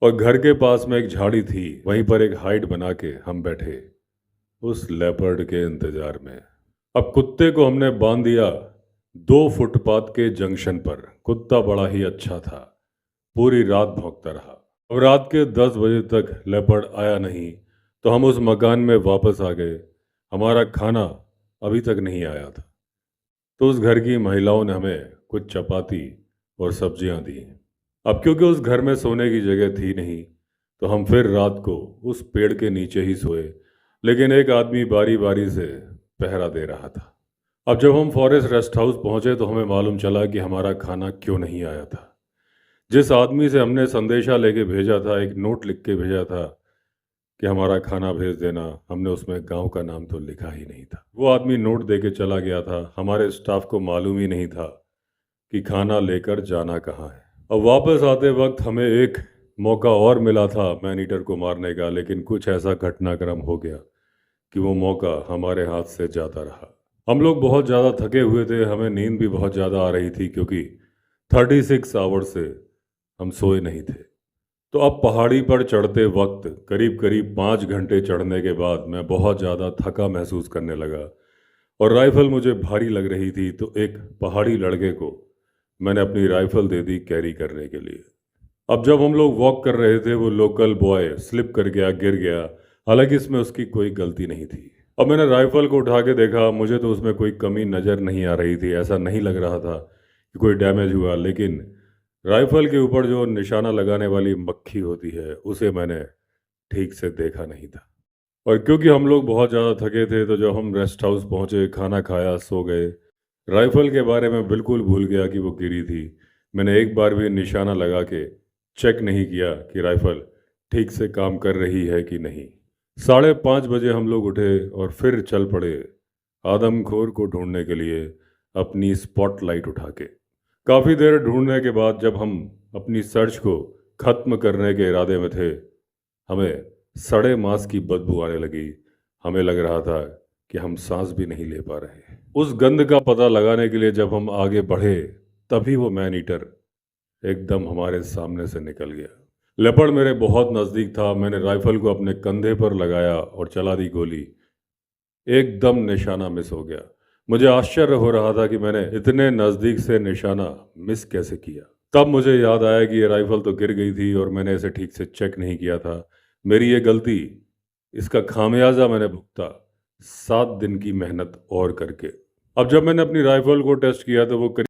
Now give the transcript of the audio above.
और घर के पास में एक झाड़ी थी, वहीं पर एक हाइट बना के हम बैठे उस लेपर्ड के इंतजार में। अब कुत्ते को हमने बांध दिया 2 फुटपाथ के जंक्शन पर। कुत्ता बड़ा ही अच्छा था, पूरी रात भौंकता रहा। अब रात के 10 बजे तक लेपर्ड आया नहीं तो हम उस मकान में वापस आ गए। हमारा खाना अभी तक नहीं आया था, तो उस घर की महिलाओं ने हमें कुछ चपाती और सब्जियां दी। अब क्योंकि उस घर में सोने की जगह थी नहीं, तो हम फिर रात को उस पेड़ के नीचे ही सोए, लेकिन एक आदमी बारी बारी से पहरा दे रहा था। अब जब हम फॉरेस्ट रेस्ट हाउस पहुंचे तो हमें मालूम चला कि हमारा खाना क्यों नहीं आया था। जिस आदमी से हमने संदेशा लेके भेजा था, एक नोट लिख के भेजा था कि हमारा खाना भेज देना, हमने उसमें गांव का नाम तो लिखा ही नहीं था। वो आदमी नोट दे के चला गया था। हमारे स्टाफ को मालूम ही नहीं था कि खाना लेकर जाना कहाँ है। अब वापस आते वक्त हमें एक मौका और मिला था मैन ईटर को मारने का, लेकिन कुछ ऐसा घटनाक्रम हो गया कि वो मौका हमारे हाथ से जाता रहा। हम लोग बहुत ज़्यादा थके हुए थे, हमें नींद भी बहुत ज़्यादा आ रही थी क्योंकि 36 आवर्स से हम सोए नहीं थे। तो अब पहाड़ी पर चढ़ते वक्त करीब करीब 5 घंटे चढ़ने के बाद मैं बहुत ज़्यादा थका महसूस करने लगा और राइफ़ल मुझे भारी लग रही थी, तो एक पहाड़ी लड़के को मैंने अपनी राइफ़ल दे दी कैरी करने के लिए। अब जब हम लोग वॉक कर रहे थे, वो लोकल बॉय स्लिप कर गया, गिर गया। हालांकि इसमें उसकी कोई गलती नहीं थी। अब मैंने राइफ़ल को उठा के देखा, मुझे तो उसमें कोई कमी नज़र नहीं आ रही थी। ऐसा नहीं लग रहा था कि कोई डैमेज हुआ, लेकिन राइफ़ल के ऊपर जो निशाना लगाने वाली मक्खी होती है, उसे मैंने ठीक से देखा नहीं था। और क्योंकि हम लोग बहुत ज़्यादा थके थे, तो जब हम रेस्ट हाउस पहुँचे, खाना खाया, सो गए। राइफ़ल के बारे में बिल्कुल भूल गया कि वो गिरी थी। मैंने एक बार भी निशाना लगा के चेक नहीं किया कि राइफ़ल ठीक से काम कर रही है कि नहीं। 5:30 बजे हम लोग उठे और फिर चल पड़े आदमखोर को ढूंढने के लिए, अपनी स्पॉटलाइट उठा के। काफ़ी देर ढूंढने के बाद जब हम अपनी सर्च को ख़त्म करने के इरादे में थे, हमें सड़े मांस की बदबू आने लगी। हमें लग रहा था कि हम सांस भी नहीं ले पा रहे। उस गंध का पता लगाने के लिए जब हम आगे बढ़े, तभी वो मैन ईटर एकदम हमारे सामने से निकल गया। लेपर्ड मेरे बहुत नज़दीक था। मैंने राइफल को अपने कंधे पर लगाया और चला दी गोली। एकदम निशाना मिस हो गया। मुझे आश्चर्य हो रहा था कि मैंने इतने नज़दीक से निशाना मिस कैसे किया। तब मुझे याद आया कि ये राइफल तो गिर गई थी और मैंने इसे ठीक से चेक नहीं किया था। मेरी ये गलती, इसका खामियाजा मैंने भुगता 7 दिन की मेहनत और करके। अब जब मैंने अपनी राइफल को टेस्ट किया तो वो